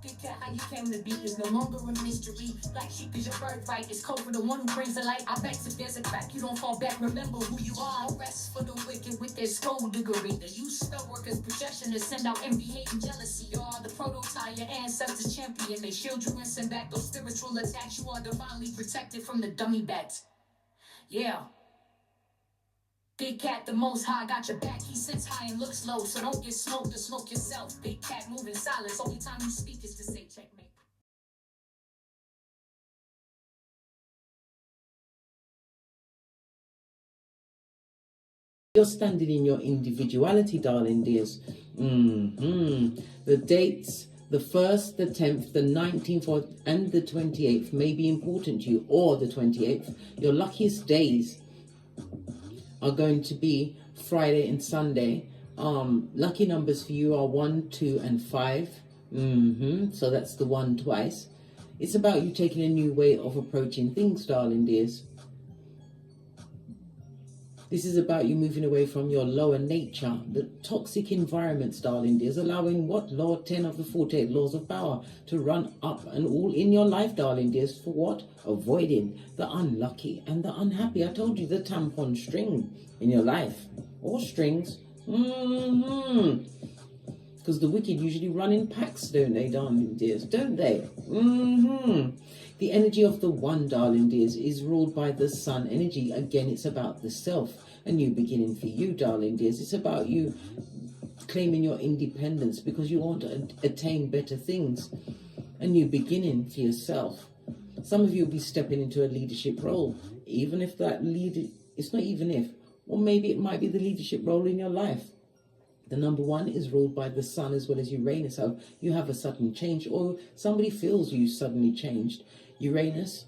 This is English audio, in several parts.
Big cat, how you came to be is no longer a mystery. Black sheep is your birthright. It's code for the one who brings the light. I bet if there's a crack, you don't fall back. Remember who you are. No rest for the wicked with their skullduggery. The use spell workers' projection to send out envy, hate, and jealousy. You are the prototype, your ancestors champion. They shield you and send back those spiritual attacks. You are divinely protected from the dummy bats. Yeah. Big cat, the most high, got your back. He sits high and looks low, so don't get smoked or smoke yourself. Big cat moving silence. Only time you speak is to say checkmate. You're standing in your individuality, darling dears. The dates, the 1st, the 10th, the 19th, and the 28th may be important to you, or the 28th. Your luckiest days are going to be Friday and Sunday. Lucky numbers for you are 1, 2, and 5. So that's the 1 twice. It's about you taking a new way of approaching things, darling dears. This is about you moving away from your lower nature, the toxic environments, darling dears, allowing what? Law 10 of the 48 laws of power to run up and all in your life, darling dears. For what? Avoiding the unlucky and the unhappy. I told you, the tampon string in your life, or strings. Because the wicked usually run in packs, don't they, darling dears? Don't they? The energy of the one, darling dears, is ruled by the sun energy. Again, it's about the self. A new beginning for you, darling dears. It's about you claiming your independence because you want to attain better things. A new beginning for yourself. Some of you will be stepping into a leadership role, even if that it's not even if, or maybe it might be the leadership role in your life. The number 1 is ruled by the sun as well as Uranus. So you have a sudden change, or somebody feels you suddenly changed. Uranus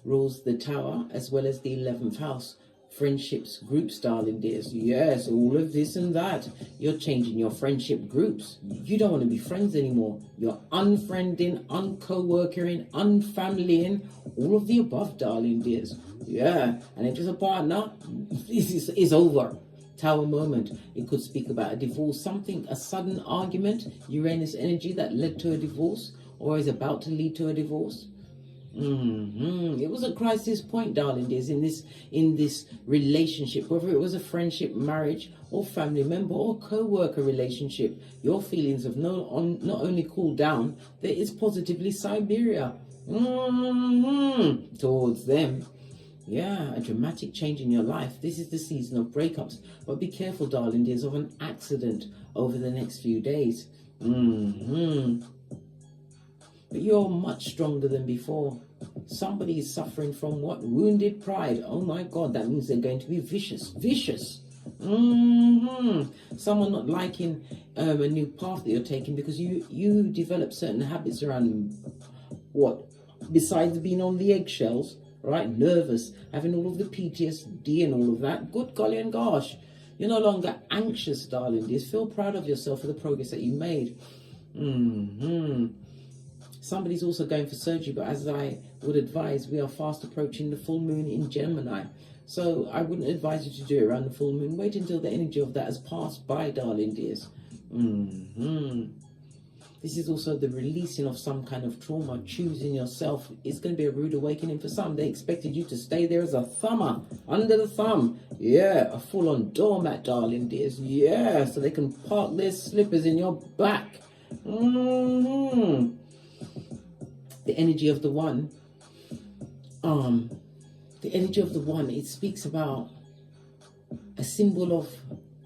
rules the tower as well as the 11th house. Friendships, groups, darling dears. Yes, all of this and that. You're changing your friendship groups. You don't want to be friends anymore. You're unfriending, unco-workering, unfamilying, all of the above, darling dears. Yeah, and if it's a partner, it's over. Tower moment. It could speak about a divorce, something, a sudden argument, Uranus energy that led to a divorce or is about to lead to a divorce. It was a crisis point, darling dears, in this relationship, whether it was a friendship, marriage, or family member or co-worker relationship. Your feelings have not only cooled down, there is positively Siberia towards them. Yeah, a dramatic change in your life. This is the season of breakups. But be careful, darling dears, of an accident over the next few days. But you're much stronger than before. Somebody is suffering from what? Wounded pride. Oh my God, that means they're going to be vicious. Vicious. Someone not liking a new path that you're taking because you develop certain habits around what? Besides being on the eggshells, right? Nervous, having all of the PTSD and all of that. Good golly and gosh. You're no longer anxious, darling dears. Feel proud of yourself for the progress that you made. Somebody's also going for surgery, but as I would advise, we are fast approaching the full moon in Gemini. So I wouldn't advise you to do it around the full moon. Wait until the energy of that has passed by, darling dears. This is also the releasing of some kind of trauma, choosing yourself. It's going to be a rude awakening for some. They expected you to stay there as a thumber, under the thumb. Yeah, a full-on doormat, darling dears. Yeah, so they can park their slippers in your back. The energy of the one. The energy of the one, it speaks about a symbol of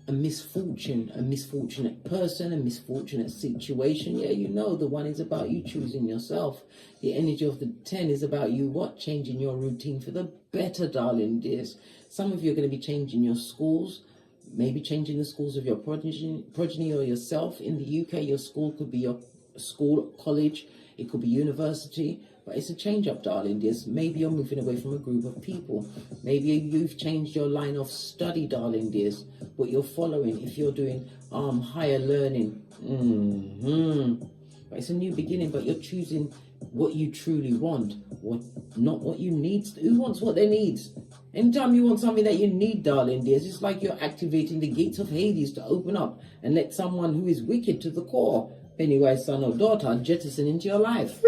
a misfortunate person, a misfortunate situation. Yeah, you know, the one is about you choosing yourself. The energy of the 10 is about you, what? Changing your routine for the better, darling dears. Some of you are going to be changing your schools, maybe changing the schools of your progeny or yourself. In the UK, your school could be your school, college, it could be university, but it's a change up, darling dears. Maybe you're moving away from a group of people. Maybe you've changed your line of study, darling dears, what you're following. If you're doing higher learning, but it's a new beginning, but you're choosing what you truly want, not what you need. Who wants what they need? Anytime you want something that you need, darling dears, it's like you're activating the gates of Hades to open up and let someone who is wicked to the core Pennywise son or daughter jettison into your life.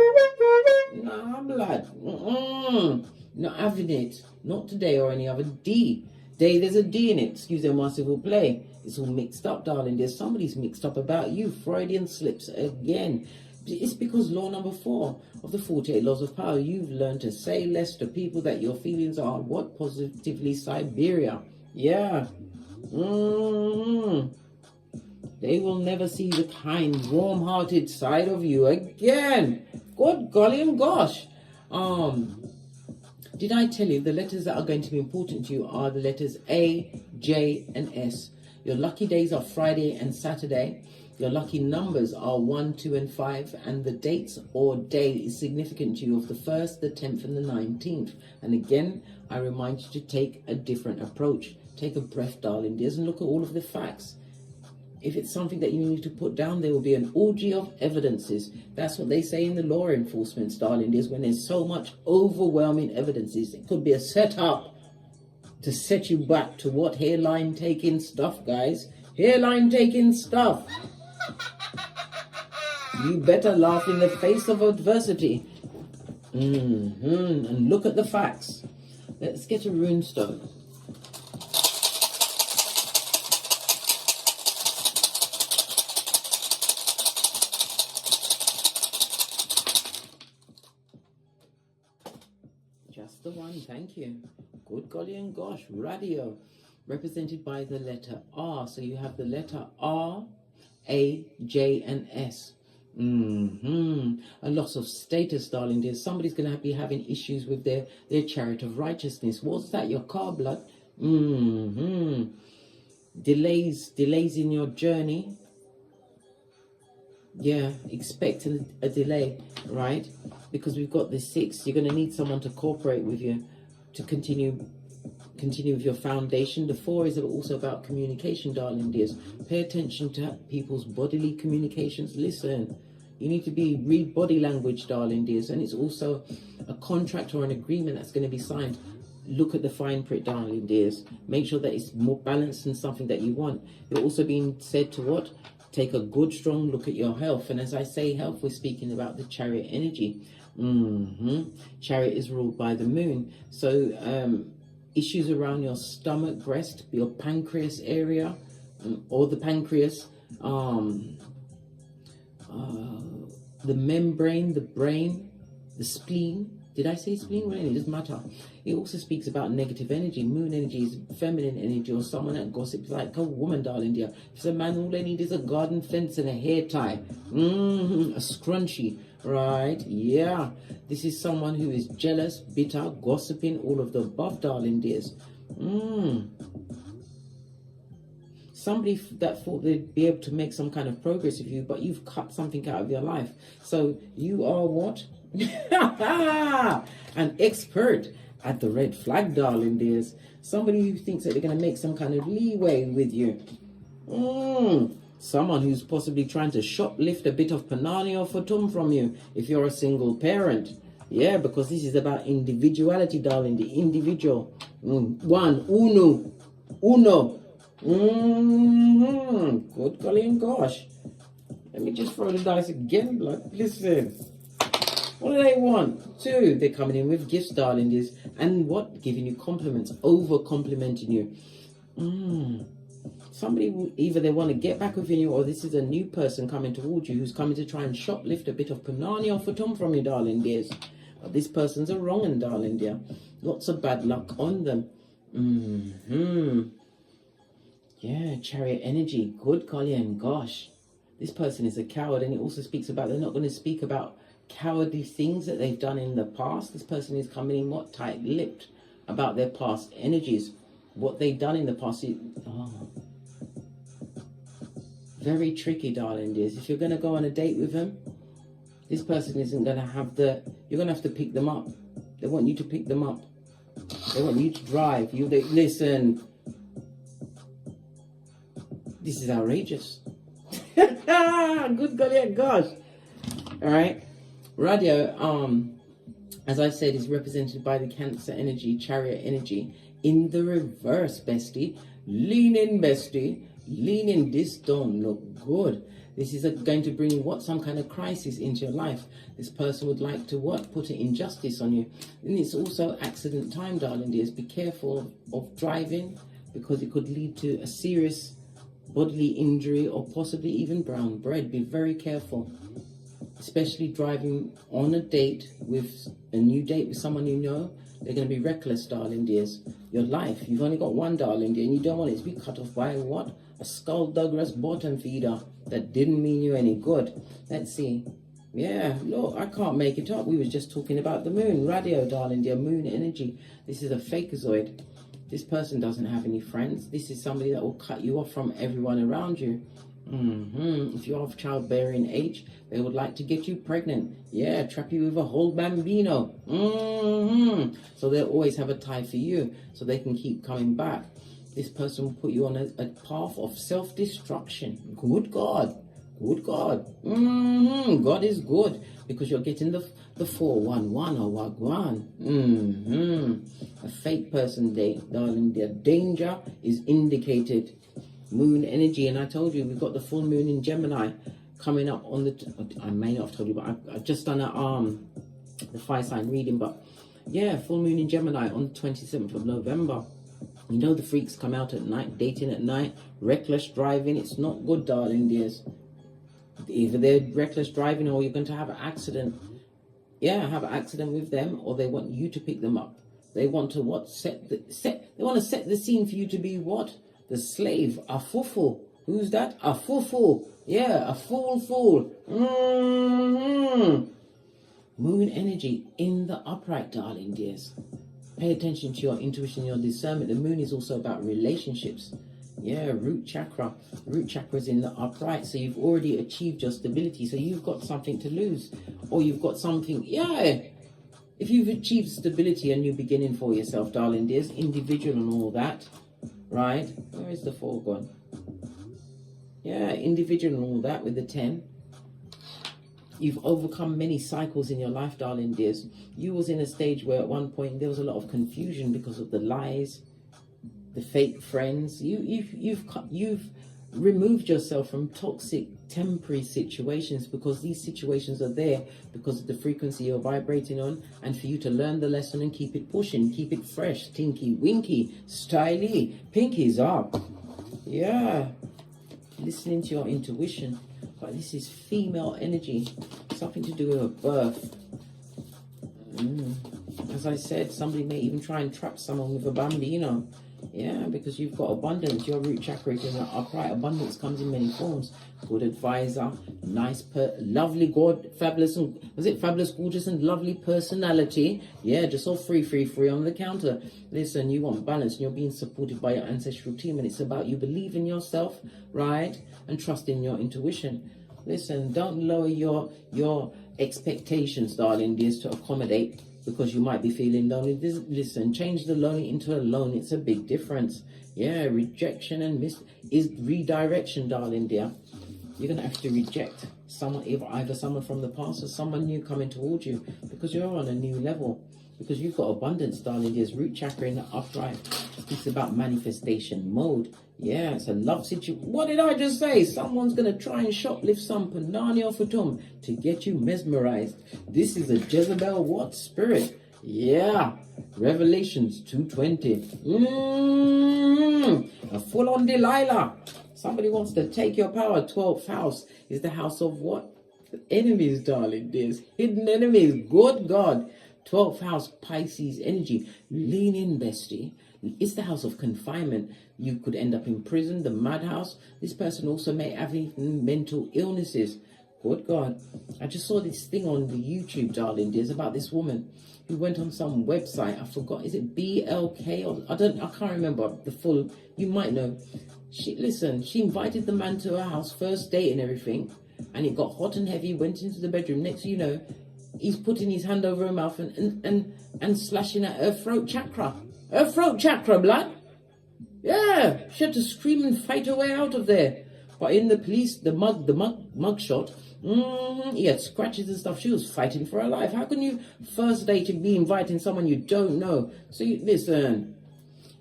Nah, blood. Not having it. Not today or any other day. There's a D in it. Excuse the masterful play. It's all mixed up, darling. There's somebody's mixed up about you. Freudian slips again. It's because law number 4 of the 48 laws of power, you've learned to say less to people that your feelings are what? Positively Siberia. Yeah. They will never see the kind, warm-hearted side of you again. Good golly and gosh. Did I tell you the letters that are going to be important to you are the letters A, J, and S? Your lucky days are Friday and Saturday. Your lucky numbers are 1, 2, and 5. And the dates or day is significant to you of the 1st, the 10th, and the 19th. And again, I remind you to take a different approach. Take a breath, darling dears, and look at all of the facts. If it's something that you need to put down, there will be an orgy of evidences. That's what they say in the law enforcement, darling dears, when there's so much overwhelming evidences. It could be a setup to set you back to what? Hairline taking stuff, guys. Hairline taking stuff. You better laugh in the face of adversity. And look at the facts. Let's get a runestone. Just the one, thank you. Good golly and gosh. Radio, represented by the letter R. So you have the letter R, A, J, and S. A loss of status, darling dear. Somebody's going to be having issues with their chariot of righteousness. What's that? Your car, blood? Delays in your journey. Yeah, expect a delay, right? Because we've got the 6. You're going to need someone to cooperate with you to continue with your foundation. The 4 is also about communication, darling dears. Pay attention to people's bodily communications. Listen, you need to read body language, darling dears. And it's also a contract or an agreement that's going to be signed. Look at the fine print, darling dears. Make sure that it's more balanced than something that you want. You're also being said to what? Take a good, strong look at your health. And as I say health, we're speaking about the chariot energy. Chariot is ruled by the moon. So issues around your stomach, breast, your pancreas area, or the pancreas, the membrane, the brain, the spleen. Did I say spleen? Well, it doesn't matter. It also speaks about negative energy. Moon energy is feminine energy, or someone that gossips like a woman, darling dear. If it's a man, all they need is a garden fence and a hair tie. A scrunchie, right? Yeah. This is someone who is jealous, bitter, gossiping, all of the above, darling dears. Somebody that thought they'd be able to make some kind of progress with you, but you've cut something out of your life. So you are what? An expert at the red flag, darling dears. Somebody who thinks that they're going to make some kind of leeway with you. Someone who's possibly trying to shoplift a bit of panani or fatum from you if you're a single parent. Yeah, because this is about individuality, darling. The individual. Uno. Good golly and gosh. Let me just throw the dice again, blood. Listen. What do they want? 2, they're coming in with gifts, darling dears. And what? Giving you compliments, over complimenting you. Somebody will, either they want to get back with you, or this is a new person coming towards you who's coming to try and shoplift a bit of panani or fatum from you, darling dears. But this person's a wrong one, darling dear. Lots of bad luck on them. Yeah, chariot energy. Good golly and gosh. This person is a coward, and it also speaks about they're not going to speak about cowardly things that they've done in the past. This person is coming in what? Tight-lipped about their past energies, what they've done in the past. Very tricky, darling dears. If you're going to go on a date with them, this person isn't going to have you're going to have to pick them up. They want you to pick them up. They want you to drive. Listen, this is outrageous. Good golly gosh. All right. Radio, as I said, is represented by the Cancer energy, chariot energy. In the reverse, bestie. Lean in, bestie. Lean in. This don't look good. This is going to bring what? Some kind of crisis into your life. This person would like to what? Put an injustice on you. And it's also accident time, darling dears. Be careful of driving, because it could lead to a serious bodily injury or possibly even brown bread. Be very careful. Especially driving on a date, with a new date with someone you know. They're going to be reckless, darling dears. Your life, you've only got one, darling dear, and you don't want it to be cut off by what? A skullduggerous bottom feeder that didn't mean you any good. Let's see. Yeah, look, I can't make it up. We was just talking about the moon. Radio, darling dear, moon energy. This is a fakeazoid. This person doesn't have any friends. This is somebody that will cut you off from everyone around you. If you're of childbearing age, they would like to get you pregnant. Yeah, trap you with a whole bambino. So they'll always have a tie for you, so they can keep coming back. This person will put you on a path of self-destruction. Good God. Good God. God is good, because you're getting the 411 or wagwan. A fake person, darling. Their danger is indicated. Moon energy, and I told you we've got the full moon in Gemini coming up on the. I may not have told you, but I've just done the fire sign reading. But yeah, full moon in Gemini on the 27th of November. You know the freaks come out at night, dating at night, reckless driving. It's not good, darling dears. Either they're reckless driving, or you're going to have an accident. Yeah, have an accident with them, or they want you to pick them up. They want to what? They want to set the scene for you to be what? The slave, a fufu. Who's that? A fufu. Yeah, a fool. Moon energy in the upright, darling dears. Pay attention to your intuition, your discernment. The moon is also about relationships. Yeah, root chakra. Root chakra is in the upright. So you've already achieved your stability. So you've got something to lose. Or you've got something, yeah. If you've achieved stability, a new beginning for yourself, darling dears, individual and all that. Right? Where is the 4 gone? Yeah, individual and all that with the 10. You've overcome many cycles in your life, darling dears. You was in a stage where at one point there was a lot of confusion because of the lies, the fake friends. You've removed yourself from toxic temporary situations, because these situations are there because of the frequency you're vibrating on, and for you to learn the lesson and keep it pushing, keep it fresh, tinky winky, styly, pinkies up. Yeah, listening to your intuition. But this is female energy, something to do with a birth. As I said, somebody may even try and trap someone with a bambino. Yeah, because you've got abundance. Your root chakra is in the upright. Abundance comes in many forms. Good advisor, nice, lovely, god, fabulous, and was it fabulous, gorgeous, and lovely personality? Yeah, just all free on the counter. Listen, you want balance, and you're being supported by your ancestral team, and it's about you believe in yourself, right, and trust in your intuition. Listen, don't lower your expectations, darling dears, to accommodate, because you might be feeling lonely. Listen, change the lonely into alone. It's a big difference. Yeah, rejection and is redirection, darling dear. You're going to have to reject someone, either someone from the past or someone new coming towards you, because you're on a new level. Because you've got abundance, darling. There's root chakra in the upright. It's about manifestation mode. Yeah, it's a love situation. What did I just say? Someone's going to try and shoplift some panani or futum to get you mesmerized. This is a Jezebel what? Spirit. Yeah. Revelations 2:20. A full-on Delilah. Somebody wants to take your power. 12th house is the house of what? Enemies, darling. There's hidden enemies. Good God. 12th house, Pisces energy. Lean in, bestie. It's the house of confinement. You could end up in prison, the madhouse. This person also may have mental illnesses. Good God. I just saw this thing on the YouTube, darling. There's about this woman who went on some website. I forgot. Is it BLK? Or I can't remember the full. You might know. She invited the man to her house, first date and everything. And it got hot and heavy, went into the bedroom. Next thing you know, he's putting his hand over her mouth and slashing at her throat chakra. Her throat chakra, blood. Yeah, she had to scream and fight her way out of there. But in the police, the mug shot, he had scratches and stuff. She was fighting for her life. How can you first date and be inviting someone you don't know? So listen.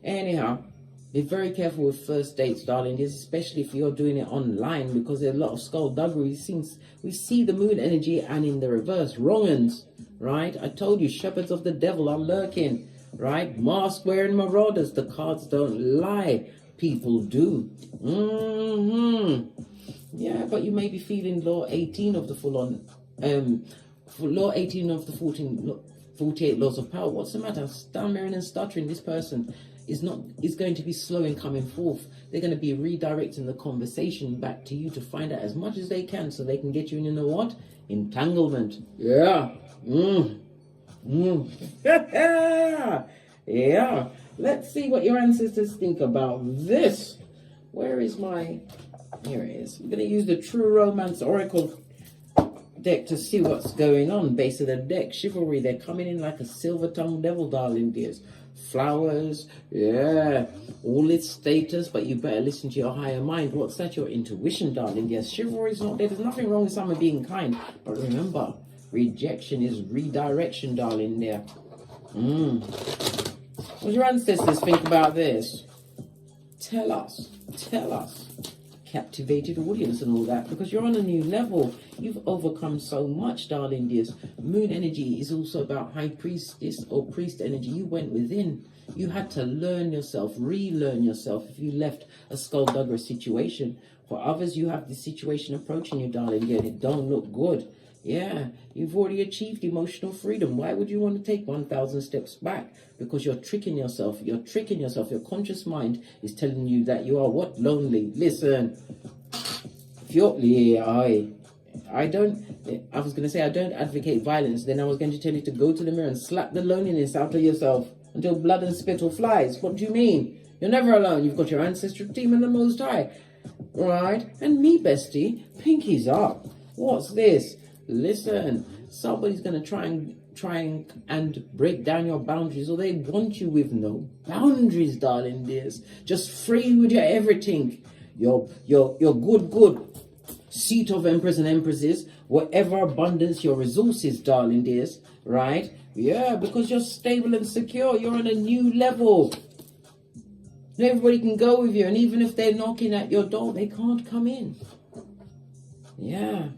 Anyhow, Be very careful with first dates, darling, especially if you're doing it online, because there's a lot of skullduggery. We see the moon energy and in the reverse, wrong uns, right? I told you, shepherds of the devil are lurking, right? Mask wearing marauders. The cards don't lie. People do. Yeah, but you may be feeling law 18 of the full-on, law 18 of the 48 laws of power. What's the matter? Stammering and stuttering. This person is going to be slow in coming forth. They're going to be redirecting the conversation back to you to find out as much as they can so they can get you in a what? Entanglement. Yeah. Yeah. Let's see what your ancestors think about this. Where is my... Here it is. We're going to use the True Romance Oracle deck to see what's going on. Base of the deck, chivalry. They're coming in like a silver-tongued devil, darling dears. Flowers, yeah, all its status, but you better listen to your higher mind. What's that? Your intuition, darling. Yes, chivalry is not there. There's nothing wrong with someone being kind, but remember, rejection is redirection, darling. There. What do your ancestors think about this? Tell us. Captivated audience and all that, because you're on a new level. You've overcome so much, darling dears. Moon energy is also about high priestess or priest energy. You went within. You had to learn yourself, relearn yourself if you left a skullduggery situation. For others, you have the situation approaching you, darling dear, and it don't look good. Yeah, you've already achieved emotional freedom. Why would you want to take 1,000 steps back? Because you're tricking yourself. You're tricking yourself. Your conscious mind is telling you that you are what? Lonely. Listen. If you're... Yeah, I was going to say I don't advocate violence. Then I was going to tell you to go to the mirror and slap the loneliness out of yourself until blood and spittle flies. What do you mean? You're never alone. You've got your ancestral team and the Most High. Right? And me, bestie. Pinkies up. What's this? Listen, somebody's going to try and break down your boundaries, or they want you with no boundaries, darling dears. Just free with your everything. Your good seat of emperors and empresses, whatever abundance your resources, darling dears, right? Yeah, because you're stable and secure. You're on a new level. Everybody can go with you, and even if they're knocking at your door, they can't come in. Yeah.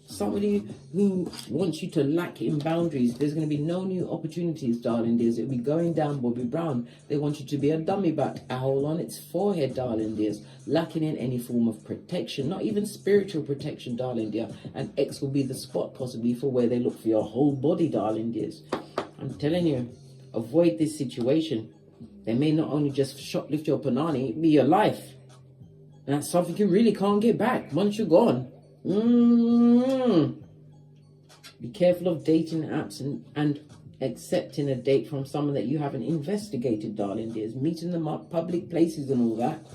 Somebody who wants you to lack in boundaries, there's going to be no new opportunities, darling dears. It'll be going down Bobby Brown. They want you to be a dummy back, owl on its forehead, darling dears, lacking in any form of protection, not even spiritual protection, darling dear. And X will be the spot possibly for where they look for your whole body, darling dears. I'm telling you, avoid this situation. They may not only just shoplift your panani, it be your life. And that's something you really can't get back once you're gone. Be careful of dating apps and accepting a date from someone that you haven't investigated, darling dears. Meeting them up, public places and all that.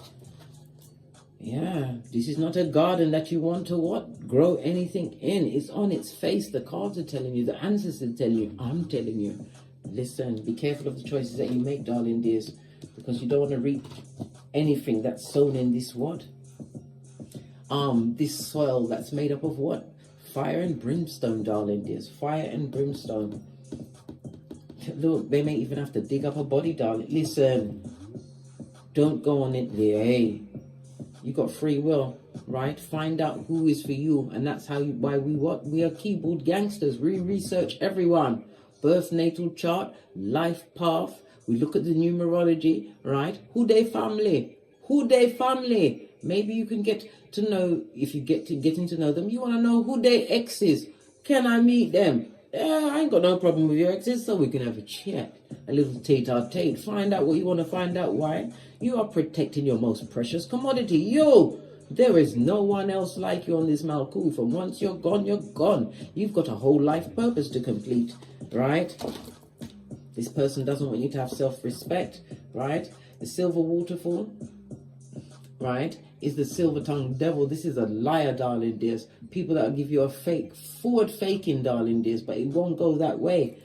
Yeah, this is not a garden that you want to what? Grow anything in. It's on its face. The cards are telling you, the ancestors are telling you, I'm telling you. Listen, be careful of the choices that you make, darling dears, because you don't want to reap anything that's sown in this what? This soil that's made up of what? Fire and brimstone, darling dears. Fire and brimstone. Look, they may even have to dig up a body, darling. Listen, don't go on it there. Hey, you got free will, right? Find out who is for you, and that's why we are keyboard gangsters. We research everyone. Birth natal chart, life path. We look at the numerology, right? Who they family? Maybe you can get to know, if you getting to know them, you want to know who their ex is. Can I meet them? Yeah, I ain't got no problem with your exes, so we can have a chat. A little tete-a-tete. Find out what you want to find out. Why? You are protecting your most precious commodity. Yo! There is no one else like you on this Malkuth. And once you're gone, you're gone. You've got a whole life purpose to complete, right? This person doesn't want you to have self-respect, right? The silver waterfall, right, is the silver-tongued devil. This is a liar, darling dears. People that will give you a fake, forward faking, darling dears, but it won't go that way.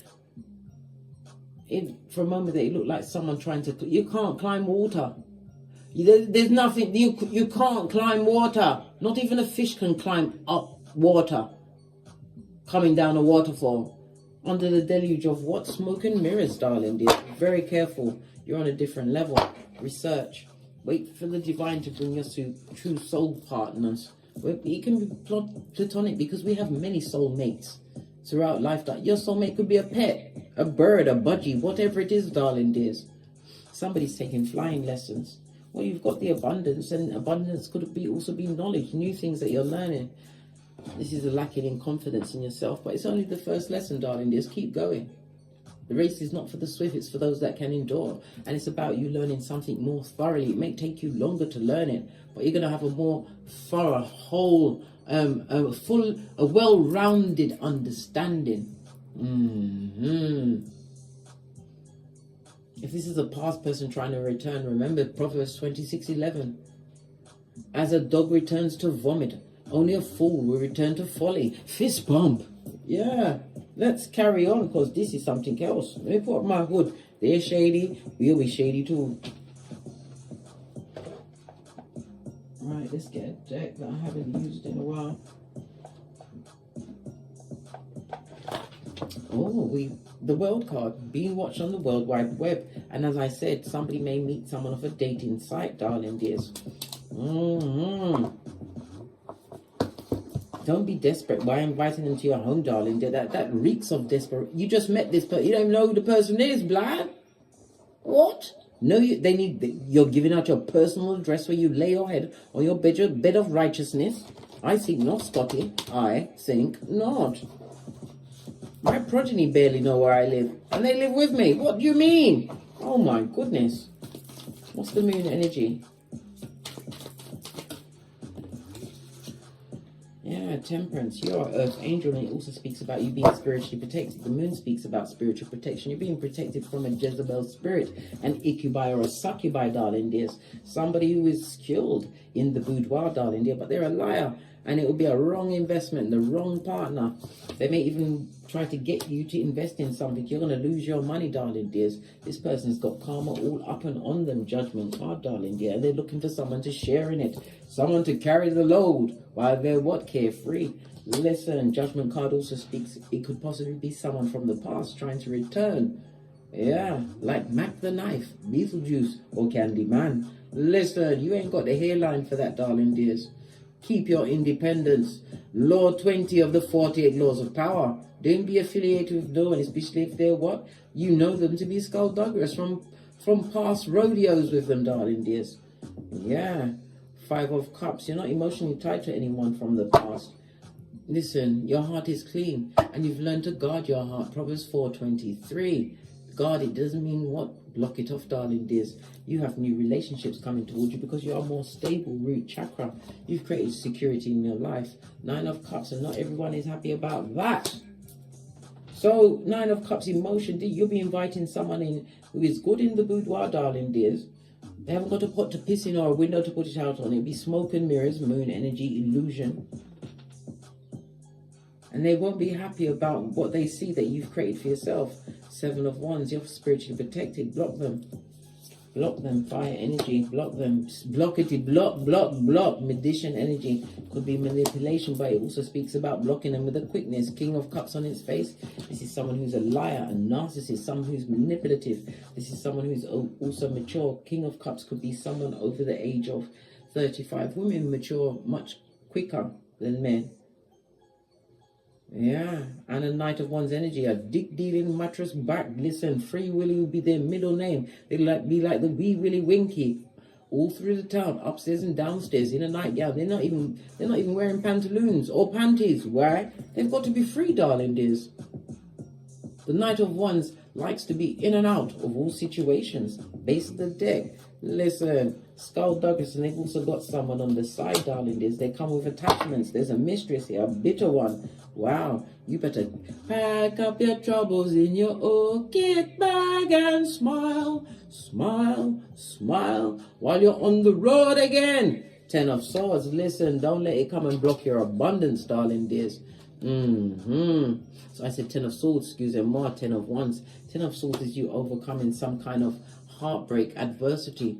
For a moment there, it looked like someone trying to... You can't climb water. There's nothing... You can't climb water. Not even a fish can climb up water. Coming down a waterfall. Under the deluge of what? Smoke and mirrors, darling dear. Very careful. You're on a different level. Research. Wait for the divine to bring us to true soul partners. It can be platonic because we have many soulmates throughout life. Your soulmate could be a pet, a bird, a budgie, whatever it is, darling dears. Somebody's taking flying lessons. Well, you've got the abundance, and abundance could also be knowledge, new things that you're learning. This is a lacking in confidence in yourself, but it's only the first lesson, darling dears. Keep going. The race is not for the swift, it's for those that can endure. And it's about you learning something more thoroughly. It may take you longer to learn it, but you're going to have a more thorough, whole, a well-rounded understanding. If this is a past person trying to return, remember Proverbs 26:11. As a dog returns to vomit, only a fool will return to folly. Fist bump. Yeah, let's carry on because this is something else. Let me put up my hood. They're shady. We'll be shady too. Right, let's get a deck that I haven't used in a while. Oh, the world card being watched on the World Wide Web. And as I said, somebody may meet someone off a dating site, darling dears. Don't be desperate by inviting them to your home, darling. That reeks of desperate. You just met this person. You don't even know who the person is, blood. What? No, you're giving out your personal address where you lay your head on your bed of righteousness. I think not, Scotty. I think not. My progeny barely know where I live, and they live with me. What do you mean? Oh my goodness. What's the moon energy? Yeah, temperance. You're an earth angel, and it also speaks about you being spiritually protected. The moon speaks about spiritual protection. You're being protected from a Jezebel spirit, an incubi or a succubi, darling dears. Somebody who is skilled in the boudoir, darling dear, but they're a liar. And it will be a wrong investment, the wrong partner. They may even try to get you to invest in something. You're going to lose your money, darling dears. This person's got karma all up and on them. Judgment card, darling dear. And they're looking for someone to share in it. Someone to carry the load while they're what? Carefree. Listen, judgment card also speaks. It could possibly be someone from the past trying to return. Yeah, like Mac the Knife, Beetlejuice, or Candyman. Listen, you ain't got the hairline for that, darling dears. Keep your independence. Law 20 of the 48 laws of power. Don't be affiliated with no one, especially if they're what? You know them to be skullduggerous from past rodeos with them, darling dears. Yeah. 5 of Cups. You're not emotionally tied to anyone from the past. Listen, your heart is clean, and you've learned to guard your heart. Proverbs 4:23. Guard it doesn't mean what? Block it off, darling dears. You have new relationships coming towards you because you are more stable root chakra. You've created security in your life. 9 of Cups, and not everyone is happy about that. So 9 of Cups emotion, you'll be inviting someone in who is good in the boudoir, darling dears. They haven't got a pot to piss in or a window to put it out on. It'll be smoke and mirrors, moon energy, illusion. And they won't be happy about what they see that you've created for yourself. 7 of Wands, you're spiritually protected. Block them. Block them. Fire energy. Block them. Block it. Block. Magician energy. Could be manipulation, but it also speaks about blocking them with a quickness. King of Cups on its face. This is someone who's a liar, a narcissist, someone who's manipulative. This is someone who's also mature. King of Cups could be someone over the age of 35. Women mature much quicker than men. Yeah, and a Knight of Wands energy, a dick dealing mattress back. Listen, Free Willy will be their middle name. They'll be like the Wee Willy Winky, all through the town, upstairs and downstairs in a nightgown. They're not even wearing pantaloons or panties. Why? They've got to be free, darling dears. The Knight of Wands likes to be in and out of all situations. Base of the deck. Listen, skullduggerous, and they've also got someone on the side, darling dears. They come with attachments. There's a mistress here, a bitter one. Wow, you better pack up your troubles in your orchid bag and smile, smile, smile while you're on the road again. 10 of Swords. Listen, don't let it come and block your abundance, darling dears. So I said 10 of Swords, excuse me, more 10 of Wands. 10 of Swords is you overcoming some kind of heartbreak, adversity.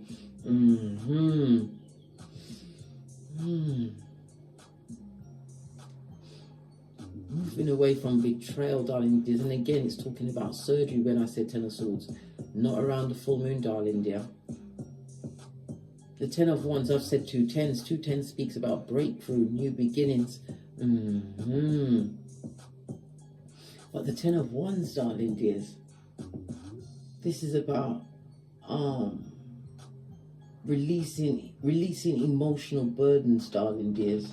Moving away from betrayal, darling dears. And again, it's talking about surgery when I said 10 of Swords. Not around the full moon, darling dear. The Ten of Wands, I've said two tens. Two tens speaks about breakthrough, new beginnings. But the Ten of Wands, darling dears, this is about releasing emotional burdens, darling dears.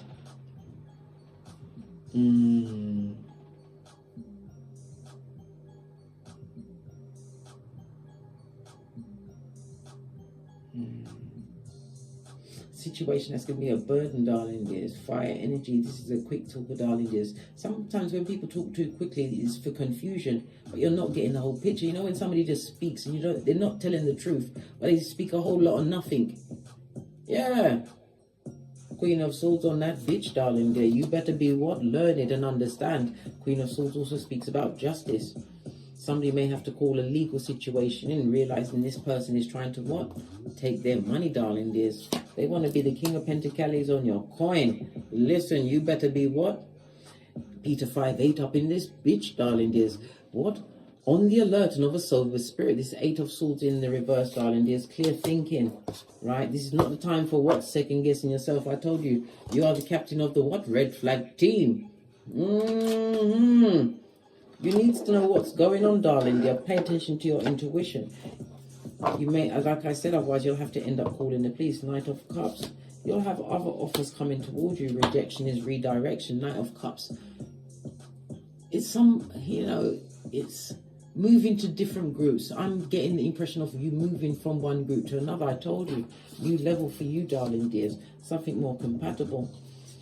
Situation that's going to be a burden, darling dears. Fire energy. This is a quick talker, darling dears. Sometimes when people talk too quickly, it's for confusion, but you're not getting the whole picture. You know, when somebody just speaks and they're not telling the truth, but they speak a whole lot of nothing. Yeah. Queen of Swords on that bitch, darling dear. You better be what? Learned and understand. Queen of Swords also speaks about justice. Somebody may have to call a legal situation in, realizing this person is trying to what? Take their money, darling dears. They want to be the King of Pentacles on your coin. Listen, you better be what? Peter 5-8 up in this bitch, darling dears. What? On the alert and of a sober spirit. This 8 of Swords in the reverse, darling dears. Clear thinking, right? This is not the time for what? Second guessing yourself. I told you, you are the captain of the what? Red flag team. You need to know what's going on, darling dear. Pay attention to your intuition. You may, like I said, otherwise you'll have to end up calling the police. Knight of Cups. You'll have other offers coming towards you. Rejection is redirection. Knight of Cups. It's it's moving to different groups. I'm getting the impression of you moving from one group to another. I told you, new level for you, darling dears. Something more compatible.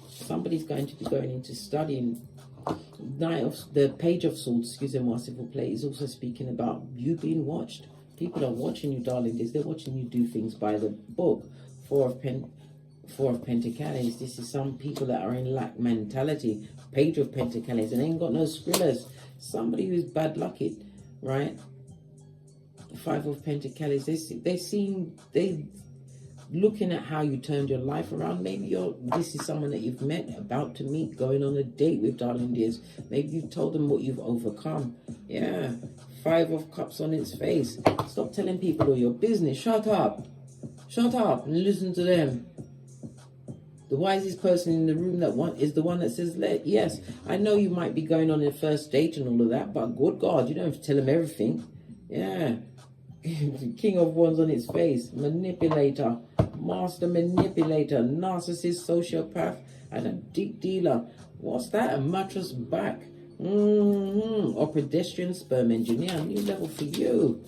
Somebody's going to be going into studying. The Page of Swords, excuse me, merciful play, is also speaking about you being watched. People are watching you, darling dears. They're watching you do things by the book. Four of Pentacles. This is some people that are in lack mentality. Page of Pentacles and ain't got no skrillers. Somebody who's bad lucky, right? Five of Pentacles. They looking at how you turned your life around. Maybe this is someone that you've met, about to meet, going on a date with, darling dears. Maybe you've told them what you've overcome. Yeah. 5 of Cups on its face. Stop telling people all your business. Shut up. Shut up and listen to them. The wisest person in the room is the one that says, yes, I know you might be going on a first date and all of that, but good God, you don't have to tell them everything. Yeah. King of Wands on its face. Manipulator. Master manipulator. Narcissist, sociopath, and a deep dealer. What's that? A mattress back. Or pedestrian sperm engineer. New level for you.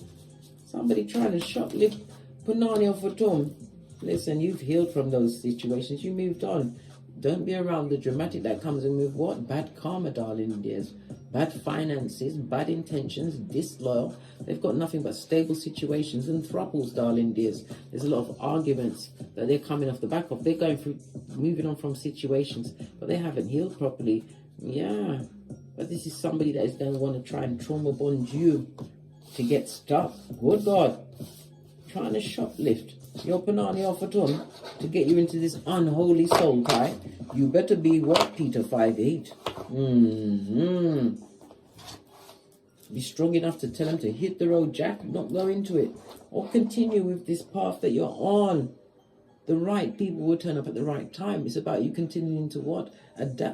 Somebody trying to shoplift Punani off a tomb. Listen, you've healed from those situations. You moved on. Don't be around the dramatic that comes in with what? Bad karma, darling dears. Bad finances, bad intentions, disloyal. They've got nothing but stable situations and thruples, darling dears. There's a lot of arguments that they're coming off the back of. They're going through, moving on from situations, but they haven't healed properly. Yeah. But this is somebody that is going to want to try and trauma bond you to get stuck. Good God. Trying to shoplift your Panani off a ton to get you into this unholy soul tie. You better be what? Peter 5-8. Be strong enough to tell them to hit the road, Jack, not go into it. Or continue with this path that you're on. The right people will turn up at the right time. It's about you continuing to what?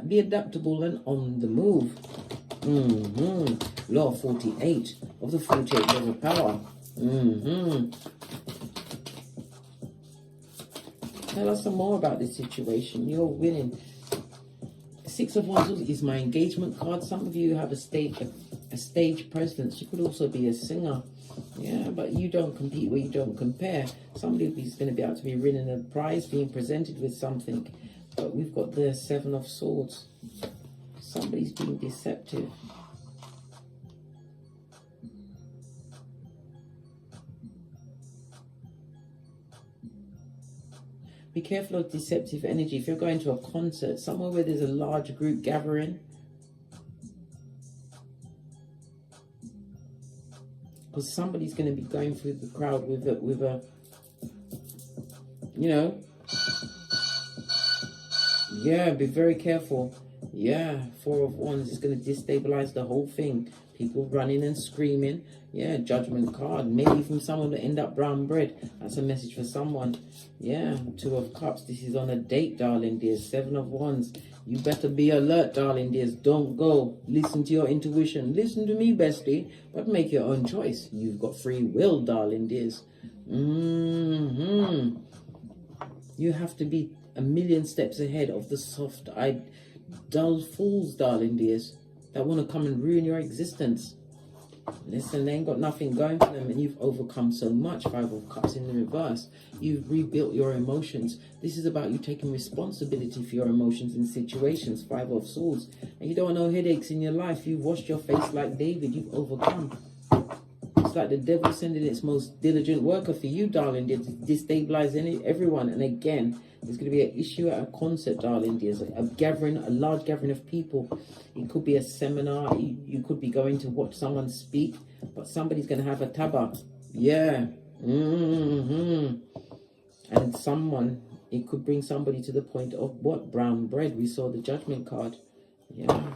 Be adaptable and on the move. Law 48 of the 48 laws of power. Tell us some more about this situation. You're winning. 6 of Wands is my engagement card. Some of you have a stage presence. You could also be a singer. Yeah, but you don't compete where you don't compare. Somebody is going to be able to be winning a prize, being presented with something. But we've got the 7 of Swords. Somebody's being deceptive. Be careful of deceptive energy. If you're going to a concert, somewhere where there's a large group gathering, because somebody's going to be going through the crowd with a, you know, yeah, be very careful. Yeah, Four of Wands is going to destabilize the whole thing. People running and screaming. Yeah, Judgment card. Maybe from someone to end up brown bread. That's a message for someone. Yeah, Two of Cups. This is on a date, darling dears. Seven of Wands. You better be alert, darling dears. Don't go. Listen to your intuition. Listen to me, bestie. But make your own choice. You've got free will, darling dears. You have to be a million steps ahead of the soft-eyed, dull fools, darling dears, that want to come and ruin your existence. Listen, they ain't got nothing going for them, and you've overcome so much. Five of Cups in the reverse. You've rebuilt your emotions. This is about you taking responsibility for your emotions in situations. Five of Swords. And you don't want no headaches in your life. You've washed your face like David. You've overcome. It's like the devil sending its most diligent worker for you, darling dear, to destabilize everyone. And again, there's going to be an issue at a concert, darling dears, a large gathering of people. It could be a seminar. You could be going to watch someone speak, but somebody's going to have a taba. Yeah. And it could bring somebody to the point of what? Brown bread. We saw the Judgment card. Yeah.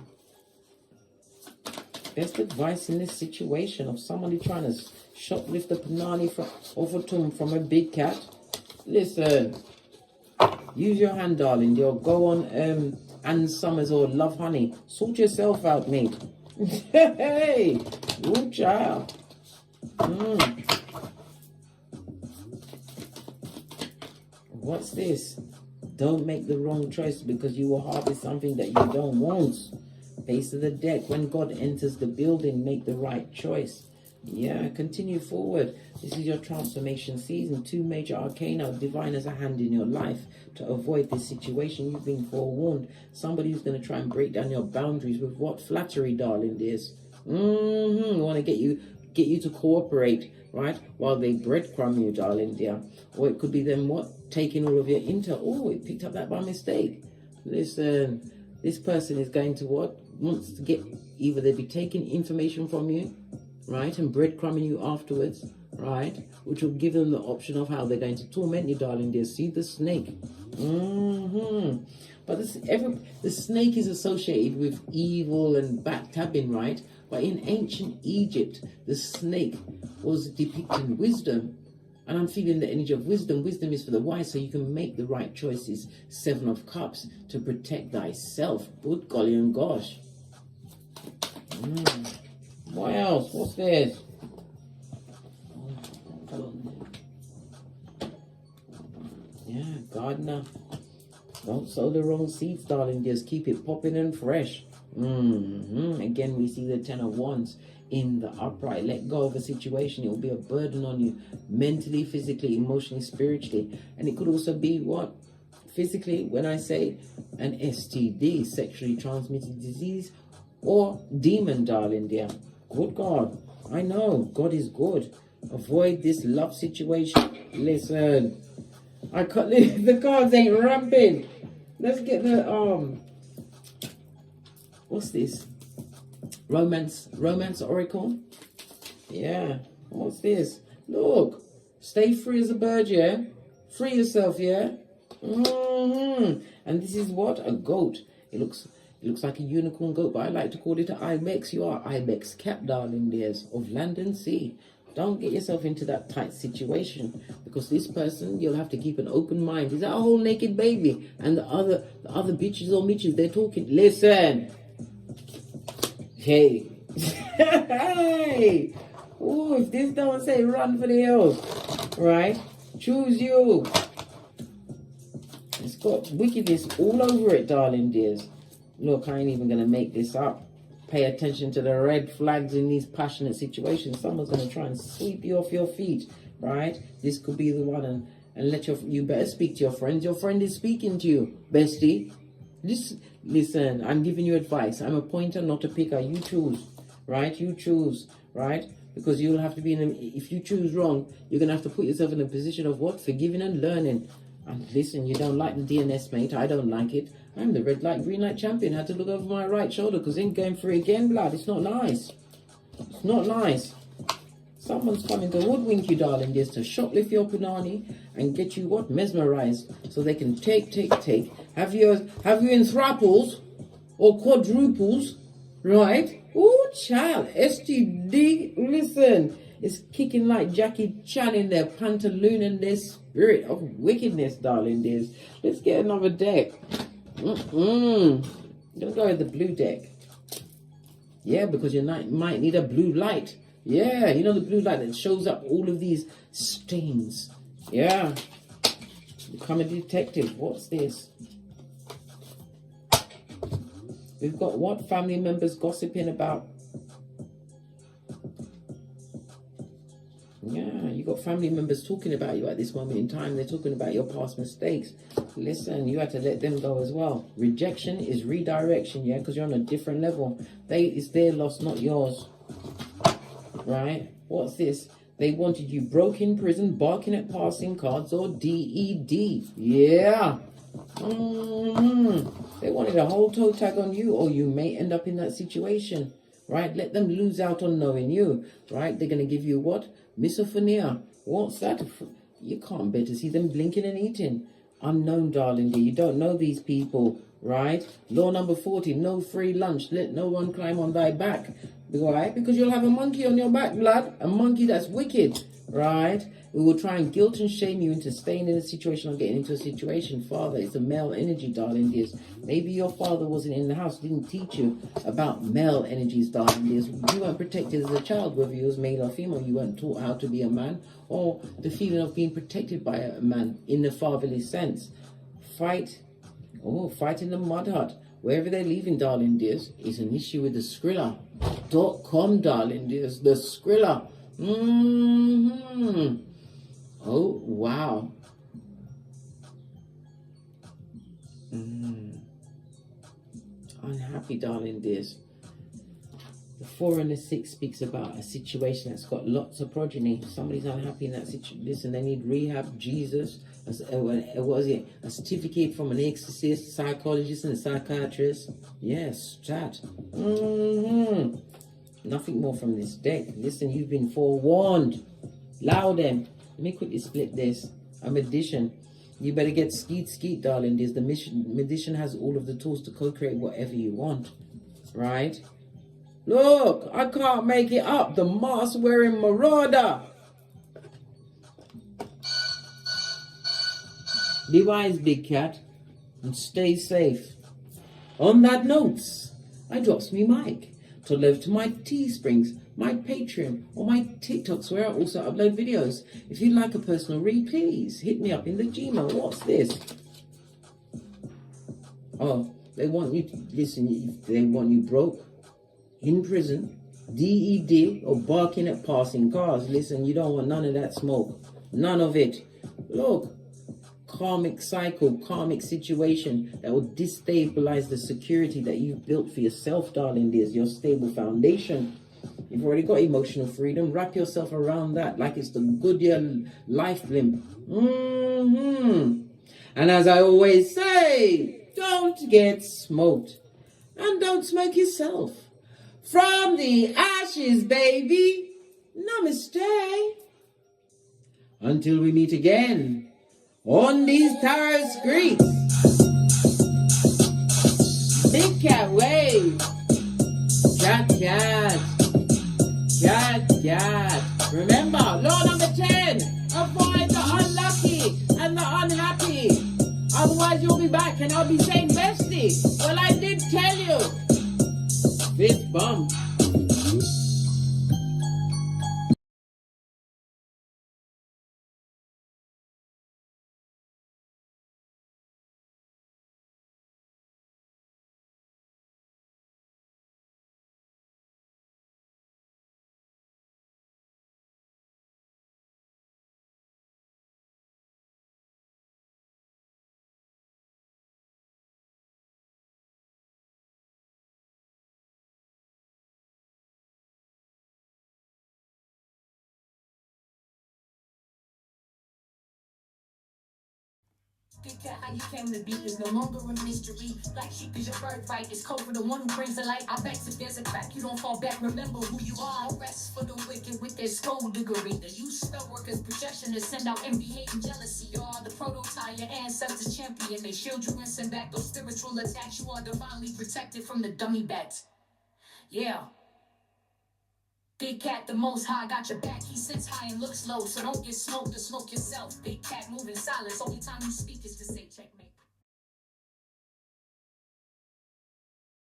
Best advice in this situation of somebody trying to shoplift the panani off a tomb from a big cat. Listen. Use your hand, darling. You'll go on Ann Summers or Love Honey. Sort yourself out, mate. Hey, good child. What's this? Don't make the wrong choice because you will harvest something that you don't want. Base of the deck. When God enters the building, make the right choice. Yeah, continue forward. This is your transformation season. Two major arcana. Divine has a hand in your life to avoid this situation. You've been forewarned. Somebody who's going to try and break down your boundaries with what? Flattery, darling dears. Want to get you to cooperate, right? While they breadcrumb you, darling dear. Or it could be them what? Taking all of your intel. Oh, it picked up that by mistake. Listen, this person is going to what? Wants to get, either they be taking information from you, right, and breadcrumbing you afterwards, right, which will give them the option of how they're going to torment you, darling dear. See the snake. But the snake is associated with evil and backstabbing, right? But in ancient Egypt, the snake was depicting wisdom. And I'm feeling the energy of wisdom. Wisdom is for the wise, so you can make the right choices. Seven of Cups to protect thyself. Good golly and gosh. What else? What's this? Yeah, gardener. Don't sow the wrong seeds, darling. Just keep it popping and fresh. Again, we see the Ten of Wands in the upright. Let go of a situation. It will be a burden on you mentally, physically, emotionally, spiritually. And it could also be what? Physically, when I say an STD, sexually transmitted disease, or demon, darling dear. Good God. I know. God is good. Avoid this love situation. Listen. I can't, the cards ain't ramping. Let's get the, what's this? Romance Oracle? Yeah. What's this? Look. Stay free as a bird, yeah? Free yourself, yeah? And this is what? A goat. It looks like a unicorn goat, but I like to call it an ibex. You are ibex cap, darling dears, of land and sea. Don't get yourself into that tight situation, because this person, you'll have to keep an open mind. Is that a whole naked baby? And the other bitches or mitches, they're talking. Listen. Hey. Hey. Oh, if this don't say run for the hills, right? Choose you. It's got wickedness all over it, darling dears. Look, I ain't even going to make this up. Pay attention to the red flags in these passionate situations. Someone's going to try and sweep you off your feet, right? This could be the one, and let you better speak to your friends. Your friend is speaking to you, bestie. Listen, I'm giving you advice. I'm a pointer, not a picker. You choose, right? You choose, right? Because you'll have to be if you choose wrong, you're going to have to put yourself in a position of what? Forgiving and learning. And listen, you don't like the DNS, mate. I don't like it. I'm the red light, green light champion. I had to look over my right shoulder because ain't going through again, blood. It's not nice. It's not nice. Someone's coming to hoodwink you, darling, just to shoplift your punani and get you what? Mesmerized. So they can take. Have you in thrapples? or quadruples, right? Oh, child, STD, listen, it's kicking like Jackie Chan in their pantaloon and their spirit of wickedness, darling dears. Let's get another deck. I'm gonna go with the blue deck. Yeah, because you might need a blue light. Yeah, you know the blue light that shows up all of these stains. Yeah. Become a detective. What's this? We've got what? Family members gossiping about. Yeah, you got family members talking about you at this moment in time. They're talking about your past mistakes. Listen, you had to let them go as well. Rejection is redirection, yeah, because you're on a different level. It's their loss, not yours. Right? What's this? They wanted you broke in prison, barking at passing cards, or DED. Yeah. They wanted a whole toe tag on you, or you may end up in that situation. Right? Let them lose out on knowing you. Right? They're going to give you what? Misophonia. What's that? You can't bear to see them blinking and eating. Unknown, darling dear. You don't know these people. Right? Law number 40, no free lunch. Let no one climb on thy back. Right? Because you'll have a monkey on your back, blood. A monkey that's wicked. Right? We will try and guilt and shame you into staying in a situation or getting into a situation. Father, it's a male energy, darling dears. Maybe your father wasn't in the house, didn't teach you about male energies, darling dears. You weren't protected as a child, whether you was male or female. You weren't taught how to be a man, or the feeling of being protected by a man in the fatherly sense. Fight in the mud hut. Wherever they're leaving, darling dears, is an issue with the Skrilla.com, darling dears. The Skrilla. Oh, wow. Unhappy, darling dears. The 4 and the 6 speaks about a situation that's got lots of progeny. Somebody's unhappy in that situation. Listen, they need rehab, Jesus, what is it? A certificate from an exorcist, psychologist, and a psychiatrist. Yes, that. Nothing more from this deck. Listen, you've been forewarned. Loud them. Let me quickly split this. A magician. You better get skeet, darling. The magician has all of the tools to co-create whatever you want. Right? Look, I can't make it up. The mask-wearing marauder. Be wise, big cat, and stay safe. On that note, I drops me mic to live to my Teesprings, my Patreon, or my TikToks, where I also upload videos. If you'd like a personal read, please hit me up in the Gmail. What's this? Oh, they want you to listen. They want you broke, in prison, DED, or barking at passing cars. Listen, you don't want none of that smoke. None of it. Look. Karmic cycle, karmic situation that will destabilize the security that you've built for yourself, darling dears, your stable foundation. You've already got emotional freedom. Wrap yourself around that like it's the Goodyear life blimp. And as I always say, don't get smoked. And don't smoke yourself. From the ashes, baby. Namaste. Until we meet again. On these tarot streets, big cat wave, cat, Remember, law number 10, avoid the unlucky and the unhappy. Otherwise you'll be back and I'll be saying, bestie, well I did tell you. Fifth bump. Big cat, how you came to be is no longer a mystery. Black sheep is your birthright. It's code for the one who brings the light. I bet if there's a crack, you don't fall back. Remember who you are. No rest for the wicked with their skullduggery. The you spell workers' projection to send out envy, hate, and jealousy. You are the prototype, your ancestors champion. They shield you and send back those spiritual attacks. You are divinely protected from the dummy bats. Yeah. Big cat, the most high, got your back. He sits high and looks low, so don't get smoked or smoke yourself. Big cat moving silence. Only time you speak is to say checkmate.